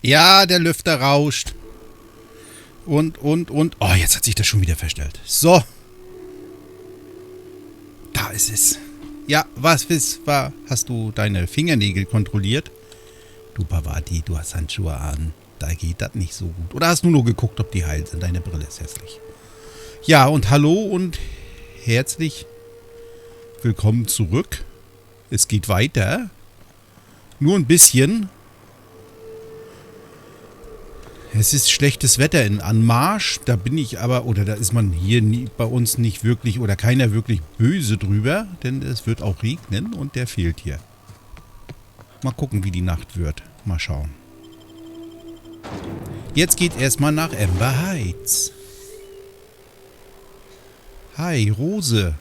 Ja, der Lüfter rauscht. Und. Oh, jetzt hat sich das schon wieder verstellt. So. Da ist es. Ja, hast du deine Fingernägel kontrolliert? Du Pavati, du hast Handschuhe an. Da geht das nicht so gut. Oder hast du nur geguckt, ob die heil sind? Deine Brille ist hässlich. Ja, und hallo und herzlich willkommen zurück. Es geht weiter. Nur ein bisschen. Es ist schlechtes Wetter in Anmarsch. Da bin ich aber, oder da ist man hier bei uns nicht wirklich, oder keiner wirklich böse drüber. Denn es wird auch regnen und der fehlt hier. Mal gucken, wie die Nacht wird. Mal schauen. Jetzt geht erstmal nach Ember Heights. Hi, Rose.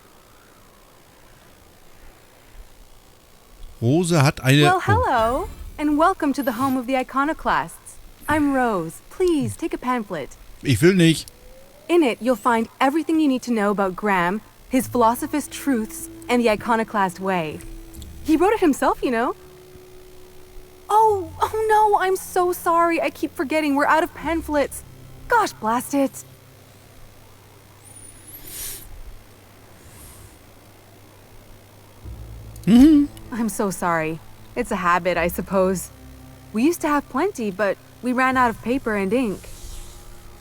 Rose hat eine... Well, hello, and welcome to the home of the iconoclasts. I'm Rose. Please, take a pamphlet. Ich will nicht. In it, you'll find everything you need to know about Graham, his philosophist truths, and the iconoclast way. He wrote it himself, you know. Oh no, I'm so sorry. I keep forgetting we're out of pamphlets. Gosh, blast it. I'm so sorry. It's a habit, I suppose. We used to have plenty, but we ran out of paper and ink.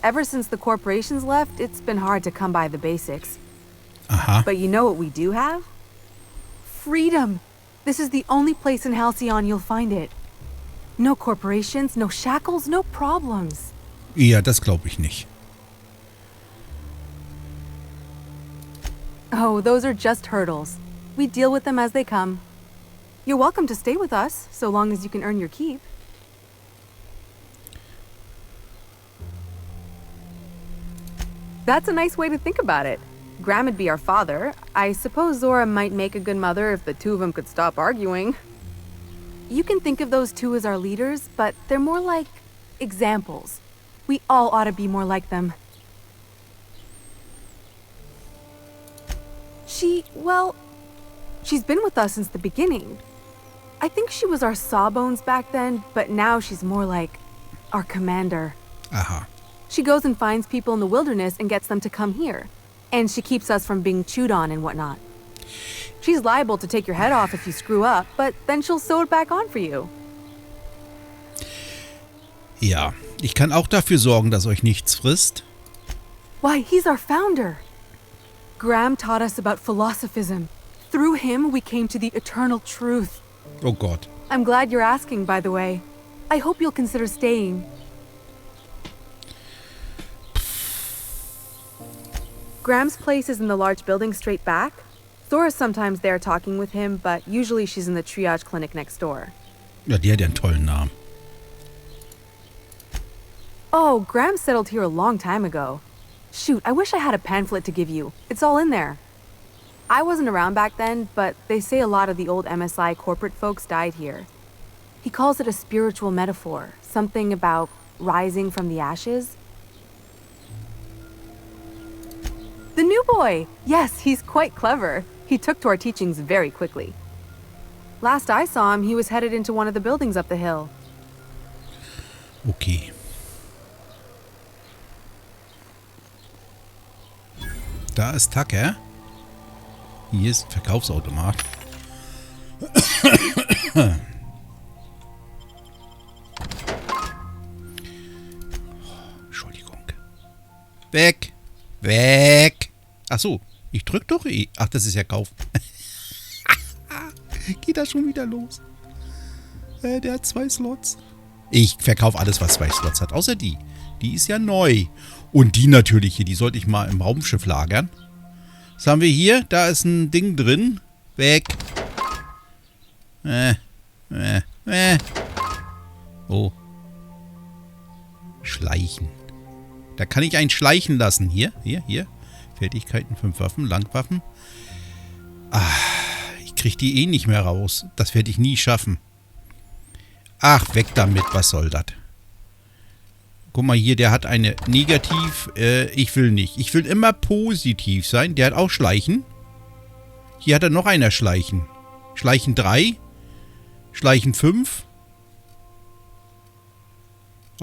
Ever since the corporations left, it's been hard to come by the basics. But you know what we do have? Freedom. This is the only place in Halcyon you'll find it. No corporations, no shackles, no problems. Ja, das glaube ich nicht. Oh, those are just hurdles. We deal with them as they come. You're welcome to stay with us, so long as you can earn your keep. That's a nice way to think about it. Graham would be our father. I suppose Zora might make a good mother if the two of them could stop arguing. You can think of those two as our leaders, but they're more like examples. We all ought to be more like them. She's been with us since the beginning. I think she was our sawbones back then, but now she's more like our commander. Aha. She goes and finds people in the wilderness and gets them to come here. And she keeps us from being chewed on and whatnot. She's liable to take your head off if you screw up, but then she'll sew it back on for you. Ja, ich kann auch dafür sorgen, dass euch nichts frisst. Why, he's our founder. Graham taught us about philosophism. Through him, we came to the eternal truth. Oh Gott. I'm glad you're asking, by the way. I hope you'll consider staying. Graham's place is in the large building straight back. Zora's sometimes there talking with him, but usually she's in the triage clinic next door. Ja, die hat ja einen tollen Namen. Oh, Graham settled here a long time ago. Shoot, I wish I had a pamphlet to give you. It's all in there. I wasn't around back then, but they say a lot of the old MSI corporate folks died here. He calls it a spiritual metaphor, something about rising from the ashes. The new boy! Yes, he's quite clever. He took to our teachings very quickly. Last I saw him, he was headed into one of the buildings up the hill. Okay. Da ist Tucker. Hier ist ein Verkaufsautomat. Entschuldigung. Weg! Weg! Ach so, ich drück doch eh. Ach, das ist ja kaufen. Geht das schon wieder los? Der hat 2 Slots. Ich verkaufe alles, was 2 Slots hat. Außer die. Die ist ja neu. Und die natürlich hier. Die sollte ich mal im Raumschiff lagern. Was haben wir hier? Da ist ein Ding drin. Weg. Oh. Schleichen. Da kann ich einen schleichen lassen. Hier. Fertigkeiten, 5 Waffen, Langwaffen. Ich kriege die eh nicht mehr raus. Das werde ich nie schaffen. Ach, weg damit. Was soll das? Guck mal hier, der hat eine Negativ. Ich will nicht. Ich will immer positiv sein. Der hat auch Schleichen. Hier hat er noch einer Schleichen. Schleichen 3. Schleichen 5.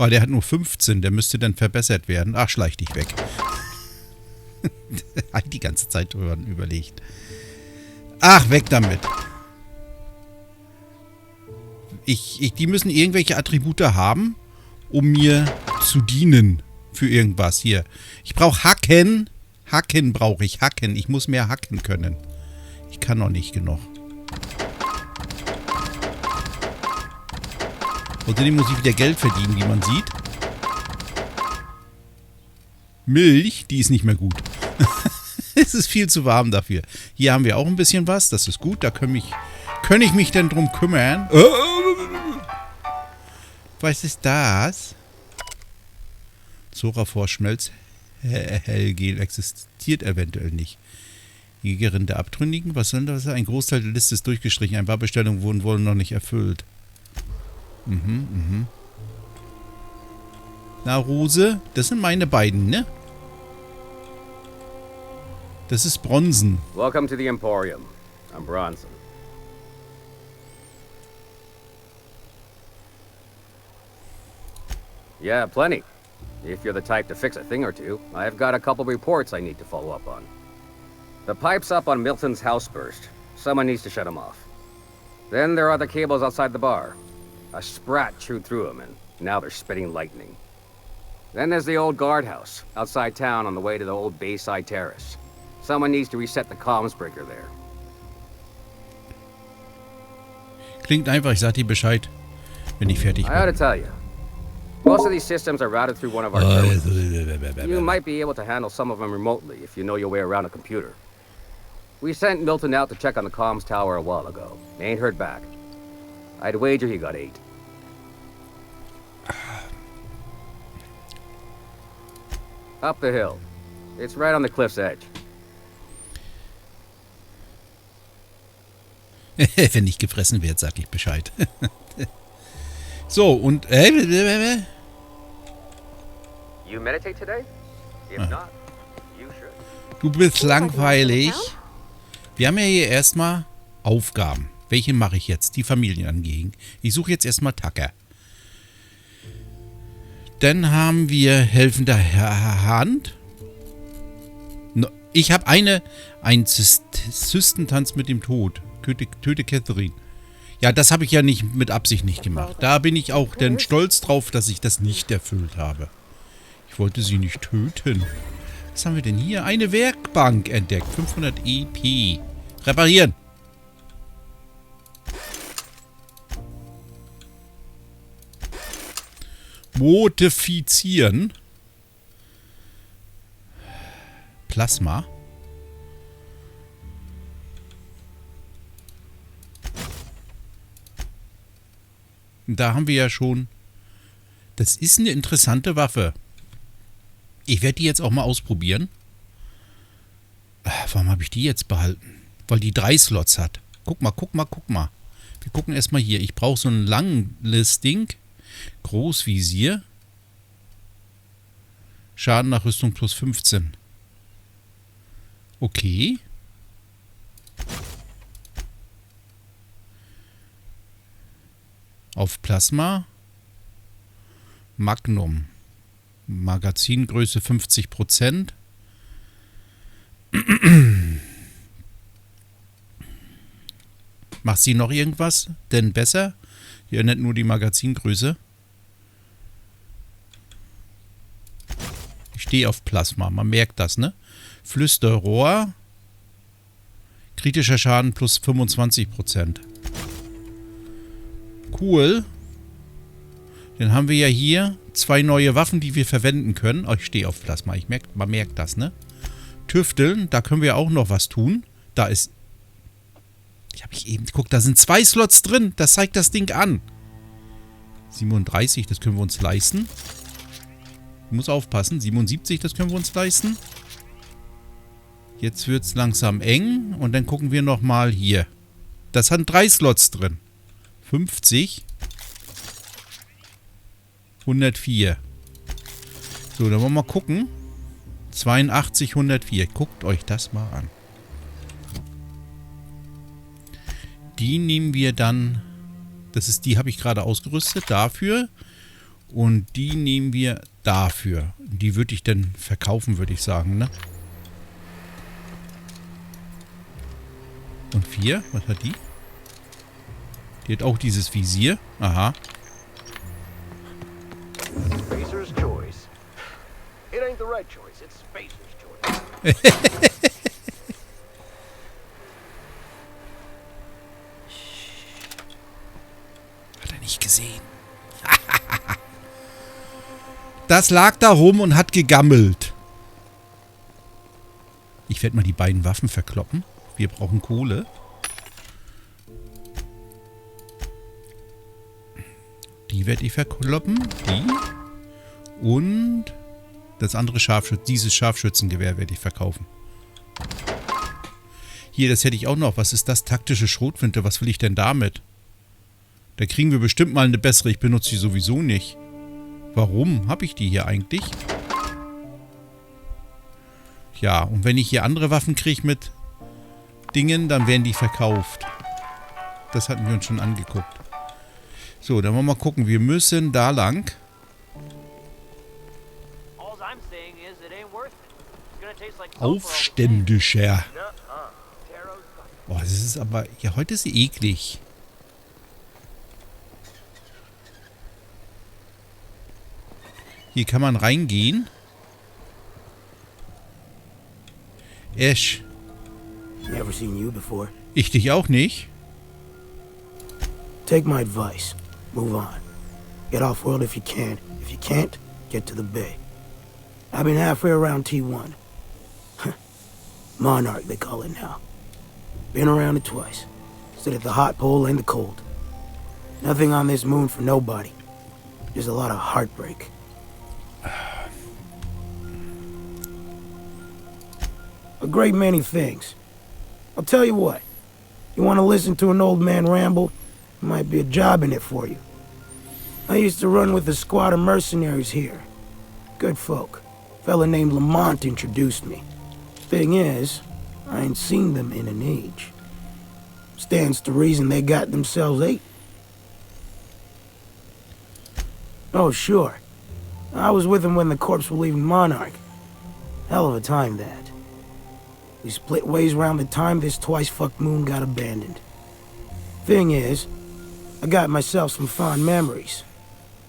Oh, der hat nur 15. Der müsste dann verbessert werden. Ach, schleich dich weg. Hat die ganze Zeit drüber überlegt. Ach, weg damit. Die müssen irgendwelche Attribute haben, um mir zu dienen. Für irgendwas. Hier. Ich brauche Hacken. Hacken brauche ich. Hacken. Ich muss mehr hacken können. Ich kann noch nicht genug. Außerdem muss ich wieder Geld verdienen, wie man sieht. Milch, die ist nicht mehr gut. Es ist viel zu warm dafür. Hier haben wir auch ein bisschen was. Das ist gut. Da kann ich mich dann drum kümmern. Was ist das? Zora-Vorschmelz. Hellgel existiert eventuell nicht. Jägerin der Abtrünnigen. Was soll das? Ein Großteil der Liste ist durchgestrichen. Ein paar Bestellungen wurden wohl noch nicht erfüllt. Na, Rose, das sind meine beiden, ne? Das ist Bronzen. Welcome to the Emporium. I'm Bronson. Yeah, plenty. If you're the type to fix a thing or two, I've got a couple reports I need to follow up on. The pipe's up on Milton's house burst. Someone needs to shut them off. Then there are the cables outside the bar. A sprat chewed through them, and now they're spitting lightning. Then there's the old guardhouse, outside town on the way to the old Bayside Terrace. Someone needs to reset the comms breaker there. Klingt einfach, ich sag dir Bescheid, wenn ich fertig bin. I ought to tell you. Most of these systems are routed through one of our terminals. You might be able to handle some of them remotely if you know your way around a computer. We sent Milton out to check on the comms tower a while ago. Ain't heard back. I'd wager he got 8. Up the hill. It's right on the cliff's edge. Wenn ich gefressen werde, sag ich Bescheid. So, und... You meditate today? If not, you should. Du bist langweilig. Wir haben ja hier erstmal Aufgaben. Welche mache ich jetzt? Die Familien angehen. Ich suche jetzt erstmal Tucker. Dann haben wir helfende Hand. Ich habe einen Zystentanz mit dem Tod. Töte Catherine. Ja, das habe ich ja nicht mit Absicht nicht gemacht. Da bin ich auch dann stolz drauf, dass ich das nicht erfüllt habe. Ich wollte sie nicht töten. Was haben wir denn hier? Eine Werkbank entdeckt. 500 EP. Reparieren. Modifizieren. Plasma. Da haben wir ja schon... Das ist eine interessante Waffe. Ich werde die jetzt auch mal ausprobieren. Warum habe ich die jetzt behalten? Weil die 3 Slots hat. Guck mal. Wir gucken erstmal hier. Ich brauche so ein Langlisting. Großvisier. Schaden nach Rüstung plus 15. Okay. Auf Plasma. Magnum. Magazingröße 50%. Macht sie noch irgendwas? Denn besser? Die ändert nur die Magazingröße. Ich stehe auf Plasma. Man merkt das, ne? Flüsterrohr. Kritischer Schaden plus 25%. Cool. Dann haben wir ja hier 2 neue Waffen, die wir verwenden können. Oh, ich stehe auf Plasma. Man merkt das, ne? Tüfteln, da können wir auch noch was tun. Da ist... Guck, da sind 2 Slots drin. Das zeigt das Ding an. 37, das können wir uns leisten. Ich muss aufpassen. 77, das können wir uns leisten. Jetzt wird es langsam eng. Und dann gucken wir nochmal hier. Das hat 3 Slots drin. 50. 104. So, dann wollen wir mal gucken. 82, 104. Guckt euch das mal an. Die nehmen wir dann... Die habe ich gerade ausgerüstet. Dafür. Und die nehmen wir dafür. Die würde ich dann verkaufen, würde ich sagen, ne? Und 4, was hat die? Die hat auch dieses Visier. Aha. Spacer's choice. It ain't the right choice, it's Spacer's choice. Hat er nicht gesehen. Das lag da rum und hat gegammelt. Ich werde mal die beiden Waffen verkloppen. Wir brauchen Kohle. Die werde ich verkloppen. Die. Und das andere dieses Scharfschützengewehr werde ich verkaufen. Hier, das hätte ich auch noch. Was ist das? Taktische Schrotflinte. Was will ich denn damit? Da kriegen wir bestimmt mal eine bessere. Ich benutze die sowieso nicht. Warum habe ich die hier eigentlich? Ja, und wenn ich hier andere Waffen kriege mit Dingen, dann werden die verkauft. Das hatten wir uns schon angeguckt. So, dann wollen wir mal gucken. Wir müssen da lang. Aufständischer. Boah, das ist aber... Ja, heute ist sie eklig. Hier kann man reingehen. Ash. Never seen you before. Ich dich auch nicht. Take my advice. Move on. Get off-world if you can. If you can't, get to the bay. I've been halfway around T1. Monarch, they call it now. Been around it twice. Stood at the hot pole and the cold. Nothing on this moon for nobody. Just a lot of heartbreak. A great many things. I'll tell you what. You want to listen to an old man ramble? Might be a job in it for you. I used to run with a squad of mercenaries here. Good folk. Fella named Lamont introduced me. Thing is, I ain't seen them in an age. Stands to reason they got themselves ate. Oh, sure. I was with them when the corps were leaving Monarch. Hell of a time, that. We split ways around the time this twice-fucked moon got abandoned. Thing is, I got myself some fond memories.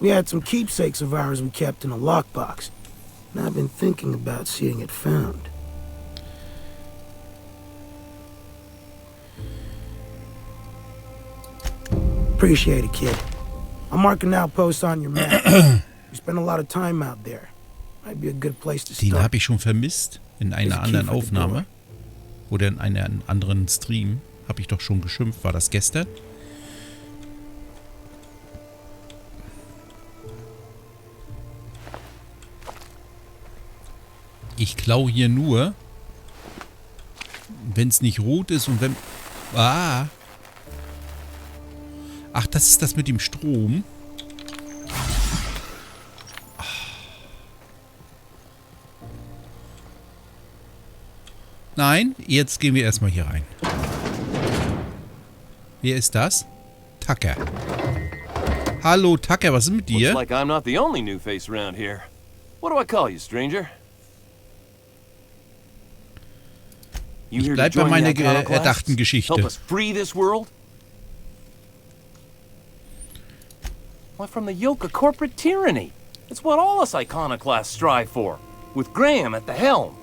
We had some keepsakes of ours we kept in a lockbox, and I've been thinking about seeing it found. Appreciate it, kid. I'll mark an outpost on your map. You spend a lot of time out there. Might be a good place to Den start. habe ich schon vermisst in einer anderen Aufnahme. Oder in einem anderen Stream. Habe ich doch schon geschimpft. War das gestern? Ich klaue hier nur, wenn es nicht rot ist und wenn... Ah! Ach, das ist das mit dem Strom. Nein, jetzt gehen wir erstmal hier rein. Wer ist das? Tucker. Hallo Tucker, was ist mit dir? Looks like I'm not the only new face around here. What do I call you, stranger? You Ich here to bleib bei join the meiner Iconoclasts? erdachten Geschichte. Help us free this world? Why, from the yoke of corporate tyranny. It's what all us iconoclasts strive for, with Graham at the helm.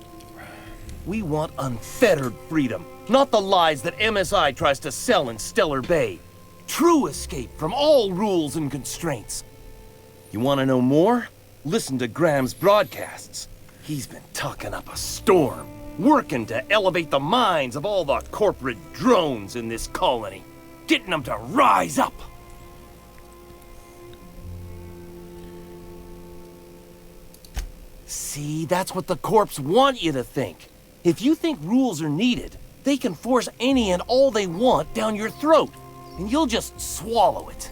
We want unfettered freedom, not the lies that MSI tries to sell in Stellar Bay. True escape from all rules and constraints. You want to know more? Listen to Graham's broadcasts. He's been talking up a storm, working to elevate the minds of all the corporate drones in this colony, getting them to rise up. See, that's what the corps want you to think. If you think rules are needed, they can force any and all they want down your throat, and you'll just swallow it.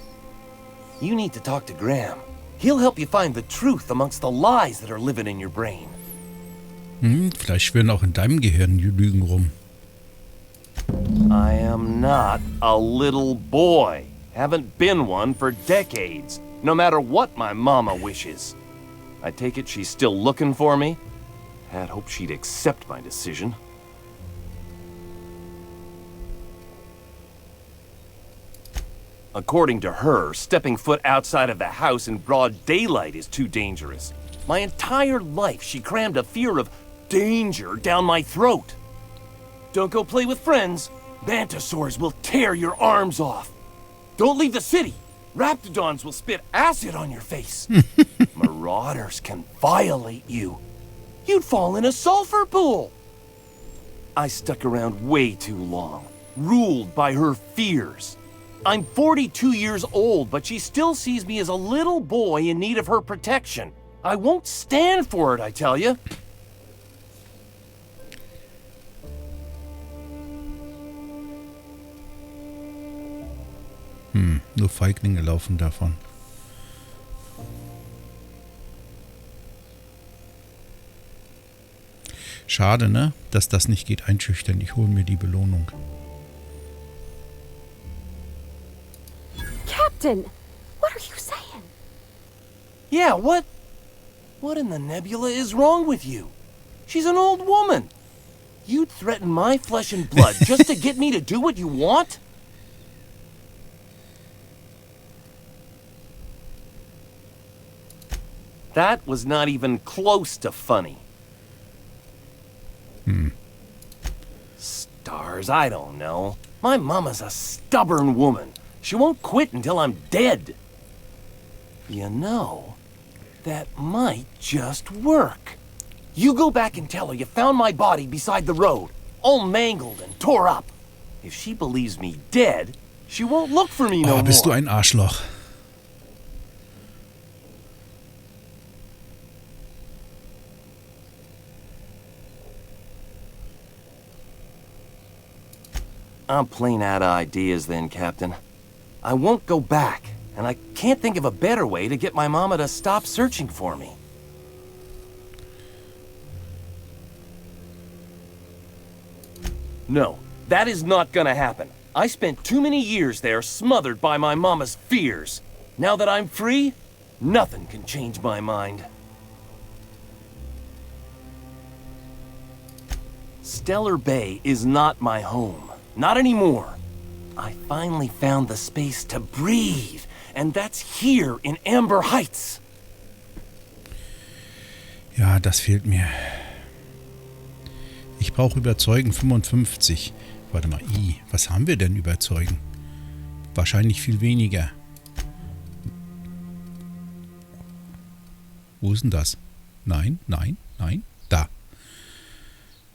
You need to talk to Graham. He'll help you find the truth amongst the lies that are living in your brain. Vielleicht schwirren auch in deinem Gehirn Lügen rum. I am not a little boy. Haven't been one for decades. no matter what my mama wishes. I take it she's still looking for me? Had hoped she'd accept my decision. According to her, stepping foot outside of the house in broad daylight is too dangerous. My entire life, she crammed a fear of danger down my throat. Don't go play with friends. Mantisaurs will tear your arms off. Don't leave the city. Raptidons will spit acid on your face. Marauders can violate you. You'd fall in a sulfur pool. I stuck around way too long, ruled by her fears. I'm 42 years old, but she still sees me as a little boy in need of her protection. I won't stand for it, I tell you. Nur Feiglinge laufen davon. Schade, ne? Dass das nicht geht einschüchtern. Ich hole mir die Belohnung. Captain, what are you saying? Yeah, what? What in the nebula is wrong with you? She's an old woman. You'd threaten my flesh and blood just to get me to do what you want? That was not even close to funny. Stars, I don't know. My mama's a stubborn woman. She won't quit until I'm dead. You know, that might just work. You go back and tell her you found my body beside the road, all mangled and tore up. If she believes me dead, she won't look for me no more. Bist du ein Arschloch. I'm plain out of ideas then, Captain. I won't go back, and I can't think of a better way to get my mama to stop searching for me. No, that is not gonna happen. I spent too many years there smothered by my mama's fears. Now that I'm free, nothing can change my mind. Stellar Bay is not my home. Not anymore. I finally found the space to breathe, and that's here in Amber Heights. Ja, das fehlt mir. Ich brauche Überzeugen 55. Warte mal, was haben wir denn Überzeugen? Wahrscheinlich viel weniger. Wo ist denn das? Nein, nein, nein. Da.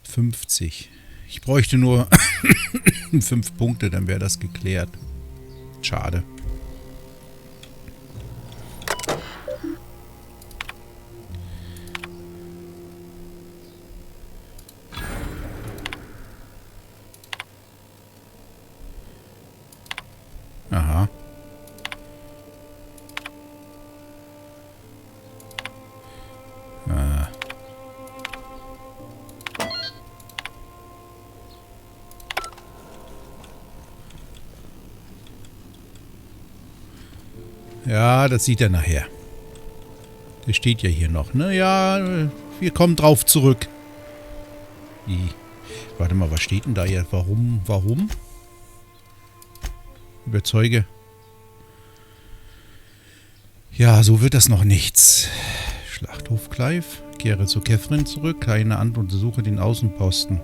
50. Ich bräuchte nur 5 Punkte, dann wäre das geklärt. Schade. Aha. Ja, das sieht er nachher. Der steht ja hier noch, ne? Ja, wir kommen drauf zurück. Warte mal, was steht denn da jetzt? Warum? Überzeuge. Ja, so wird das noch nichts. Schlachthof Clive. Kehre zu Catherine zurück. Keine Antwort. Suche den Außenposten.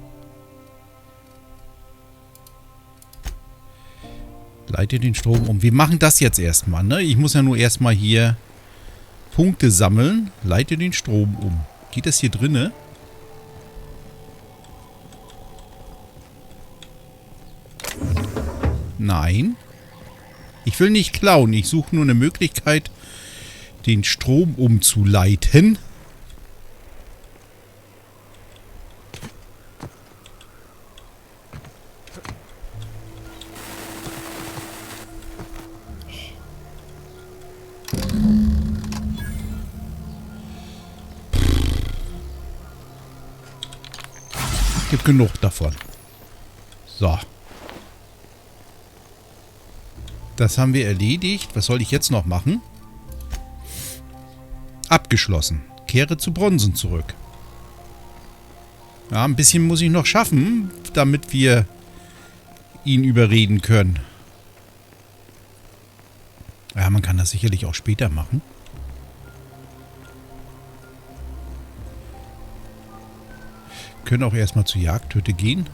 Leite den Strom um. Wir machen das jetzt erstmal, ne? Ich muss ja nur erstmal hier Punkte sammeln. Leite den Strom um. Geht das hier drinne? Nein. Ich will nicht klauen. Ich suche nur eine Möglichkeit, den Strom umzuleiten. Gibt genug davon. So. Das haben wir erledigt. Was soll ich jetzt noch machen? Abgeschlossen. Kehre zu Bronzen zurück. Ja, ein bisschen muss ich noch schaffen, damit wir ihn überreden können. Ja, man kann das sicherlich auch später machen. Können auch erstmal zur Jagdhütte gehen.